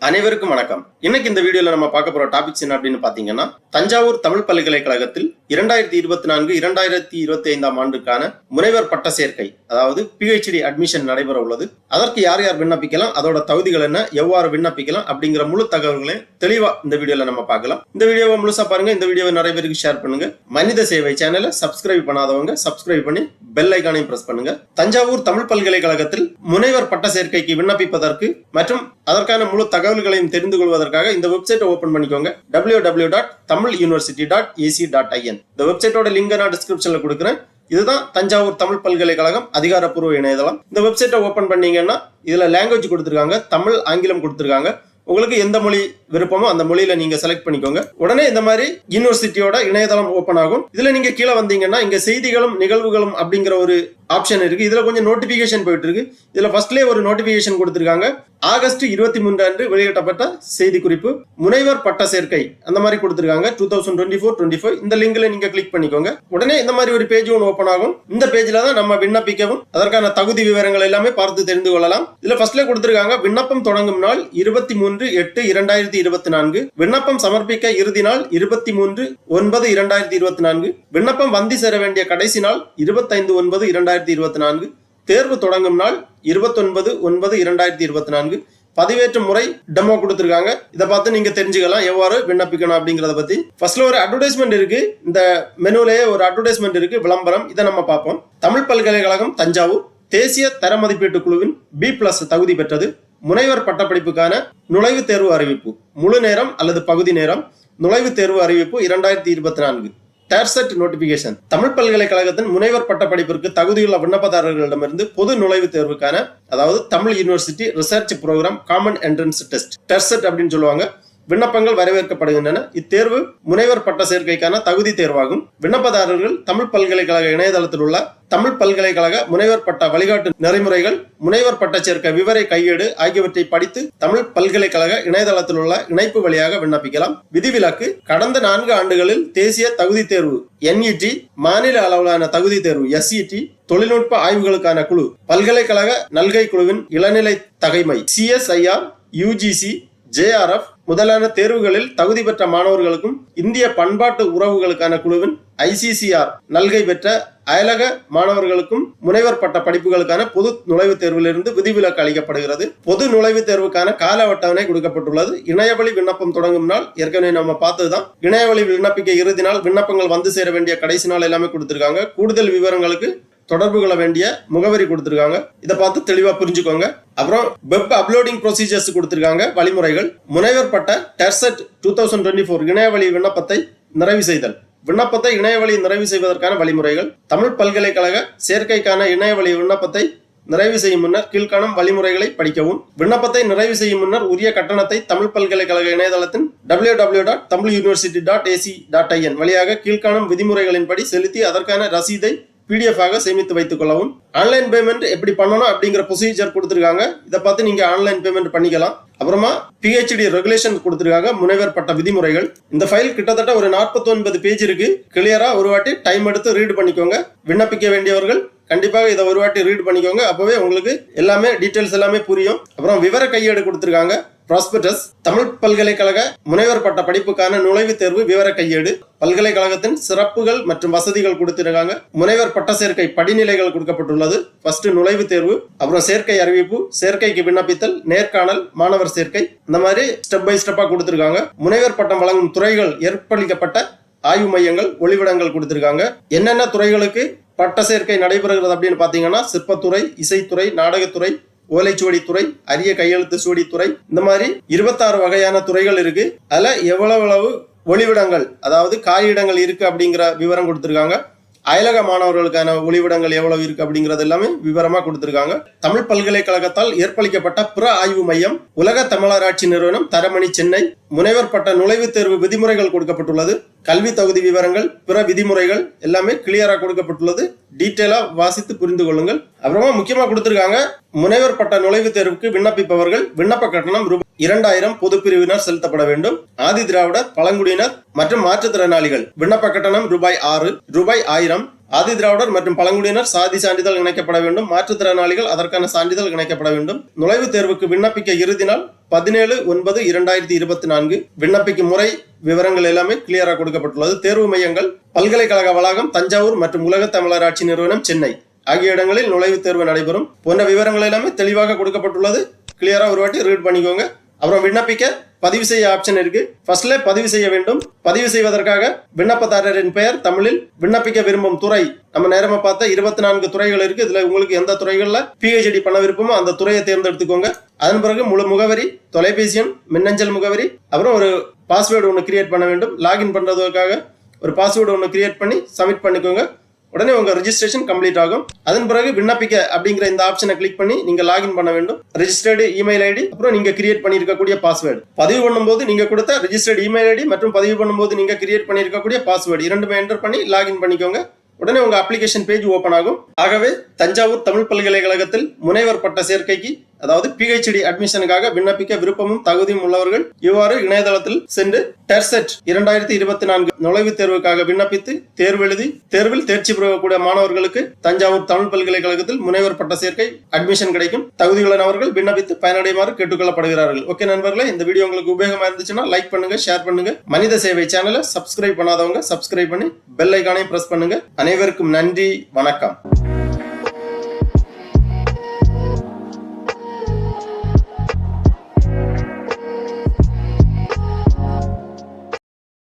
அனைவருக்கும் வணக்கம். இன்னைக்கு இந்த வீடியோல நம்ம பார்க்க போற டாபிக்ஸ் என்ன அப்படின்னு பாத்தீங்கன்னா, தஞ்சாவூர் தமிழ் பல்கலைக்கழகத்தில் 2024-2025 ஆண்டுக்கான முனைவர் பட்ட சேர்க்கை, அதாவது PhD அட்மிஷன் நடைபெற உள்ளது. அதற்கு யார் யார் விண்ணப்பிக்கலாம், அதோட தகுதிகள் என்ன, எவ்வாறு விண்ணப்பிக்கலாம் அப்படிங்கிற முழு தகவல்களை தெளிவா இந்த வீடியோல நம்ம பார்க்கலாம். இந்த வீடியோவை முழுசா பாருங்க. இந்த வீடியோவை நிறைய பேருக்கு ஷேர் பண்ணுங்க. மனித சேவை சேனலை சப்ஸ்கிரைப் பண்ணாதவங்க சப்ஸ்கிரைப் பண்ணி பெல் ஐகானையும் பிரஸ் பண்ணுங்க. தஞ்சாவூர் தமிழ் பல்கலைக்கழகத்தில் முனைவர் பட்ட சேர்க்கைக்கு விண்ணப்பிப்பதற்கு மற்றும் அதற்கான முழு தகவல்களையும் தெரிந்து கொள்வதற்காக இந்த வெப்சைட்டை ஓபன் பண்ணிக்கோங்க. www.tamiluniversity.ac.in. இந்த வெப்சைட்டோட லிங்க் நான் டிஸ்கிரிப்ஷன்ல கொடுக்குறேன். இதுதான் தஞ்சாவூர் தமிழ் பல்கலைக்கழகம் அதிகாரப்பூர்வ இணையதளம். இந்த வெப்சைட்டை ஓபன் பண்ணீங்கன்னா இதுல லாங்குவேஜ் கொடுத்திருக்காங்க, தமிழ், ஆங்கிலம் கொடுத்திருக்காங்க. உங்களுக்கு எந்த மொழி விருப்பமோ அந்த மொழியில நீங்க செலக்ட் பண்ணிக்கோங்க. உடனே இந்த மாதிரி யூனிவர்சிட்டியோட இணையதளம் ஓபன் ஆகும். இதுல நீங்க கீழே வந்தீங்கன்னா இங்க செய்திகளும் நிகழ்வுகளும் அப்படிங்கிற ஒரு ஆப்ஷன் இருக்கு. இதுல கொஞ்சம் நோட்டிபிகேஷன் போயிட்டு இருக்கு. இதுல ஃபர்ஸ்ட்லேயே ஒரு நோட்டிபிகேஷன் கொடுத்திருக்காங்க. ஆகஸ்ட் 23 அன்று வெளியிடப்பட்ட செய்தி குறிப்பு, முனைவர் பட்ட சேர்க்கை அந்த மாதிரி கொடுத்திருக்காங்க 2024-25. இந்த லிங்க்ல நீங்க கிளிக் பண்ணிக்கோங்க. உடனே இந்த மாதிரி ஒரு பேஜ் ஒன்று ஓபன் ஆகும். இந்த பேஜ்ல தான் நம்ம விண்ணப்பிக்கவும் அதற்கான தகுதி விவரங்கள் எல்லாமே பார்த்து தெரிந்து கொள்ளலாம். இதுல ஃபர்ஸ்ட்ல கொடுத்திருக்காங்க, விண்ணப்பம் தொடங்கும் நாள் 23/8/2024, விண்ணப்பம் சமர்ப்பிக்க இறுதி நாள் 23/9/2024, விண்ணப்பம் வந்து சேர வேண்டிய கடைசி நாள் 25/9/2024, தேர்வு தொடங்கும் நாள் 29/9/2024, பதிவேற்று முறை டெமோ கொடுத்திருக்காங்க. இதை பார்த்து நீங்க தெரிஞ்சுக்கலாம் எவ்வாறு விண்ணப்பிக்கணும் அப்படிங்கறத பத்தி. ஃபர்ஸ்ட்ல ஒரு அட்வர்டைஸ்மெண்ட் இருக்கு. இந்த மெனுலயே ஒரு அட்வர்டைஸ்மெண்ட் இருக்கு, விளம்பரம். இதை நம்ம பார்ப்போம். தமிழ் பல்கலைக்கழகம் தஞ்சாவூர் தேசிய தர மதிப்பீட்டு குழுவின் B+ தகுதி பெற்றது. முனைவர் பட்டப்படிப்புக்கான நுழைவுத் தேர்வு அறிவிப்பு, முழு நேரம் அல்லது பகுதி நேரம் நுழைவுத் தேர்வு அறிவிப்பு 2024. டேர்செட் நோட்டிபிகேஷன். தமிழ் பல்கலைக்கழகத்தின் முனைவர் பட்ட படிப்பிற்கு தகுதியுள்ள விண்ணப்பதாரர்களிடமிருந்து பொது நுழைவுத் தேர்வுக்கான, அதாவது Tamil university research programme common entrance test, டெர்செட் அப்படின்னு சொல்லுவாங்க, விண்ணப்பங்கள் வரவேற்கப்படுகின்றன. இத்தேர்வு முனைவர் பட்ட சேர்க்கைக்கான தகுதி தேர்வாகும். விண்ணப்பதாரர்கள் தமிழ் பல்கலைக்கழக இணையதளத்தில் உள்ள தமிழ் பல்கலைக்கழக முனைவர் பட்ட வழிகாட்டு நெறிமுறைகள், முனைவர் பட்ட சேர்க்கை விவர கையேடு ஆகியவற்றை படித்து தமிழ் பல்கலைக்கழக இணையதளத்தில் உள்ள இணைப்பு வழியாக விண்ணப்பிக்கலாம். விதிவிலக்கு, கடந்த 4 ஆண்டுகளில் தேசிய தகுதி தேர்வு NET, மாநில அளவிலான தகுதி தேர்வு SET, தொழில்நுட்ப ஆய்வுகளுக்கான குழு, பல்கலைக்கழக நல்கை குழுவின் இளநிலை தகைமை CSIR, UGC, JRF முதலான தேர்வுகளில் தகுதி பெற்ற மாணவர்களுக்கும், இந்திய பண்பாட்டு உறவுகளுக்கான குழுவின் ICCR நல்கை பெற்ற அயலக மாணவர்களுக்கும் முனைவர் பட்ட படிப்புகளுக்கான பொது நுழைவுத் தேர்விலிருந்து விதிவிலக்கு அளிக்கப்படுகிறது. பொது நுழைவுத் தேர்வுக்கான கால அட்டவணை கொடுக்கப்பட்டுள்ளது. இணையவழி விண்ணப்பம் தொடங்கும் நாள் ஏற்கனவே நம்ம பார்த்ததுதான். இணையவழி விண்ணப்பிக்க இறுதி நாள், விண்ணப்பங்கள் வந்து சேர வேண்டிய கடைசி நாள் எல்லாமே கொடுத்திருக்காங்க. கூடுதல் விவரங்களுக்கு தொடர்பு கொள்ள வேண்டிய முகவரி கொடுத்திருக்காங்க. இதை பார்த்து தெளிவா புரிஞ்சுக்கோங்க. அப்புறம் வெப் அப்லோடிங் ப்ரொசீஜர்ஸ் கொடுத்திருக்காங்க, வழிமுறைகள். முனைவர் பட்ட டெர்செட் 2024 இணையவழி விண்ணப்பத்தை நிறைவு செய்தல். விண்ணப்பத்தை இணையவழி நிறைவு செய்வதற்கான வழிமுறைகள். தமிழ் பல்கலைக்கழக சேர்க்கைக்கான இணையவழி விண்ணப்பத்தை நிறைவு செய்யும் முன்னர் கீழ்காணும் வழிமுறைகளை படிக்கவும். விண்ணப்பத்தை நிறைவு செய்யும் முன்னர் உரிய கட்டணத்தை தமிழ் பல்கலைக்கழக இணையதளத்தின் www.tamiluniversity.ac.in வழியாக கீழ்காணும் விதிமுறைகளின்படி செலுத்தி அதற்கான ரசீதை PDF ஆக சேமித்து வைத்துக் கொள்ளவும். ஆன்லைன் பேமெண்ட் எப்படி பண்ணணும் அப்படிங்கிற ப்ரொசீஜர் கொடுத்திருக்காங்க. இதை பார்த்து நீங்க ஆன்லைன் பேமெண்ட் பண்ணிக்கலாம். அப்புறமா PhD ரெகுலேஷன் கொடுத்திருக்காங்க, முனைவர் பட்ட விதிமுறைகள். இந்த ஃபைல் கிட்டத்தட்ட ஒரு 49 பேஜ் இருக்கு. கிளியரா ஒரு வாட்டி டைம் எடுத்து ரீட் பண்ணிக்கோங்க. விண்ணப்பிக்க வேண்டியவர்கள் கண்டிப்பாக இதை ஒரு வாட்டி ரீட் பண்ணிக்கோங்க. அப்பவே உங்களுக்கு எல்லாமே டீடைல்ஸ் எல்லாமே புரியும். அப்புறம் விவர கையேடு கொடுத்திருக்காங்க, ப்ராஸ்பெக்டஸ். தமிழ் பல்கலைக்கழக முனைவர் பட்ட படிப்புக்கான நுழைவுத் தேர்வு விவர கையேடு, பல்கலைக்கழகத்தின் சிறப்புகள் மற்றும் வசதிகள் கொடுத்திருக்காங்க. முனைவர் பட்ட சேர்க்கை படிநிலைகள் கொடுக்கப்பட்டுள்ளது. ஃபர்ஸ்ட் நுழைவுத் தேர்வு, அப்புறம் சேர்க்கை அறிவிப்பு, சேர்க்கைக்கு விண்ணப்பித்தல், நேர்காணல், மாணவர் சேர்க்கை, இந்த மாதிரி ஸ்டெப் பை ஸ்டெப்பா கொடுத்திருக்காங்க. முனைவர் பட்டம் வழங்கும் துறைகள், ஏற்பளிக்கப்பட்ட ஆய்வு மையங்கள், ஒளிவிடங்கள் கொடுத்திருக்காங்க. என்னென்ன துறைகளுக்கு பட்ட சேர்க்கை நடைபெறுகிறது அப்படின்னு பாத்தீங்கன்னா, சிற்பத்துறை, இசைத்துறை, நாடகத்துறை, ஓலைச்சுவடித்துறை, அரிய கையெழுத்து சுவடித்துறை, இந்த மாதிரி 26 வகையான துறைகள் இருக்கு. அதுல எவ்வளவு ஒளிவிடங்கள், அதாவது காலியிடங்கள் இருக்கு அப்படிங்கிற விவரம் கொடுத்திருக்காங்க. அயலக மாணவர்களுக்கான ஒளிவிடங்கள் எவ்வளவு இருக்கு அப்படிங்கிறது எல்லாமே விவரமா கொடுத்திருக்காங்க. தமிழ் பல்கலைக்கழகத்தால் ஏற்பளிக்கப்பட்ட பிற ஆய்வு மையம், உலக தமிழராட்சி நிறுவனம், தரமணி, சென்னை. முனைவர் பட்ட நுழைவுத் தேர்வு விதிமுறைகள் கொடுக்கப்பட்டுள்ளது. கல்வி தகுதி விவரங்கள், பிற விதிமுறைகள் எல்லாமே கிளியரா கொடுக்கப்பட்டுள்ளது. டீட்டெயிலா வாசித்து புரிந்து கொள்ளுங்கள். அப்புறமா முக்கியமா கொடுத்திருக்காங்க, முனைவர் பட்ட நுழைவுத் தேர்வுக்கு விண்ணப்பிப்பவர்கள் விண்ணப்ப கட்டணம் ரூபாய் 2000 பொது பிரிவினர் செலுத்தப்பட வேண்டும். ஆதி திராவிடர், பழங்குடியினர் மற்றும் மாற்றுத்திறனாளிகள் விண்ணப்ப கட்டணம் ரூபாய் 6, ரூபாய் 1000. ஆதி திராவிடர் மற்றும் பழங்குடியினர் சாதி சான்றிதழ் இணைக்கப்பட வேண்டும். மாற்றுத்திறனாளிகள் அதற்கான சான்றிதழ் இணைக்கப்பட வேண்டும். நுழைவுத் தேர்வுக்கு விண்ணப்பிக்க இறுதி நாள் 17/9/2024. விண்ணப்பிக்கும் முறை விவரங்கள் எல்லாமே கிளியரா கொடுக்கப்பட்டுள்ளது. தேர்வு மையங்கள் பல்கலைக்கழக வளாகம் தஞ்சாவூர் மற்றும் உலக தமிழர் ஆட்சி நிறுவனம் சென்னை ஆகிய இடங்களில் நுழைவுத் தேர்வு நடைபெறும். போன்ற விவரங்கள் எல்லாமே தெளிவாக கொடுக்கப்பட்டுள்ளது. கிளியரா ஒரு வாட்டி ரீட் பண்ணிக்கோங்க. அப்புறம் விண்ணப்பிக்க பதிவு செய்ய ஆப்ஷன் இருக்கு. ஃபர்ஸ்ட்ல பதிவு செய்ய வேண்டும். பதிவு செய்வதற்காக விண்ணப்பதாரரின் பெயர் தமிழில், விண்ணப்பிக்க விரும்பும் துறை நம்ம நேரமா பார்த்த 24 துறைகள் இருக்கு. இதுல உங்களுக்கு எந்த துறைகள்ல PhD பண்ண விருப்பமோ அந்த துறையை தேர்ந்தெடுத்துக்கோங்க. அதன் பிறகு முழு முகவரி, தொலைபேசி எண், மின்னஞ்சல் முகவரி, அப்புறம் ஒரு பாஸ்வேர்டு ஒன்று கிரியேட் பண்ண வேண்டும். லாகின் பண்றதுக்காக ஒரு பாஸ்வேர்டு ஒன்று கிரியேட் பண்ணி சப்மிட் பண்ணிக்கோங்க. உடனே உங்க ரெஜிஸ்ட்ரேஷன் கம்ப்ளீட் ஆகும். அதன் பிறகு விண்ணப்பிக்க அப்படிங்கிற இந்த ஆப்ஷனை கிளிக் பண்ணி நீங்க லாகின் பண்ண வேண்டும். ரெஜிஸ்டர்டு இமெயில் ஐடி, அப்புறம் நீங்க கிரியேட் பண்ணிருக்கக்கூடிய பாஸ்வேர்டு, பதிவு பண்ணும்போது நீங்க கொடுத்த ரெஜிஸ்டர்டு இமெயில் ஐடி மற்றும் பதிவு பண்ணும்போது நீங்க கிரியேட் பண்ணிருக்கக்கூடிய பாஸ்வேர்டு இரண்டுமே என்டர் பண்ணி லாகின் பண்ணிக்கோங்க. உடனே உங்க அப்ளிகேஷன் பேஜ் ஓபன் ஆகும். ஆகவே தஞ்சாவூர் தமிழ் பல்கலைக்கழகத்தில் முனைவர் பட்ட சேர்க்கைக்கு அதாவது PhD அட்மிஷனுக்காக விண்ணப்பிக்க விருப்பமும் தகுதியும் உள்ளவர்கள் இவ்வாறு இணையதளத்தில் சென்று டெர்செட் 2024 நுழைவுத் தேர்வுக்காக விண்ணப்பித்து தேர்வெழுதி தேர்வில் தேர்ச்சி பெறக்கூடிய மாணவர்களுக்கு தஞ்சாவூர் தமிழ் பல்கலைக்கழகத்தில் முனைவர் பட்ட சேர்க்கை அட்மிஷன் கிடைக்கும். தகுதியுள்ளவர்கள் விண்ணப்பித்து பயனடையுமாறு கேட்டுக்கொள்ளப்படுகிறார்கள். ஓகே நண்பர்களே, இந்த வீடியோ உங்களுக்கு உபயோகமா இருந்துச்சுன்னா லைக் பண்ணுங்க, ஷேர் பண்ணுங்க. மனித சேவை சேனலை சப்ஸ்கிரைப் பண்ணாதவங்க சப்ஸ்கிரைப் பண்ணி பெல் ஐகானையும் பிரஸ் பண்ணுங்க. அனைவருக்கும் நன்றி, வணக்கம்.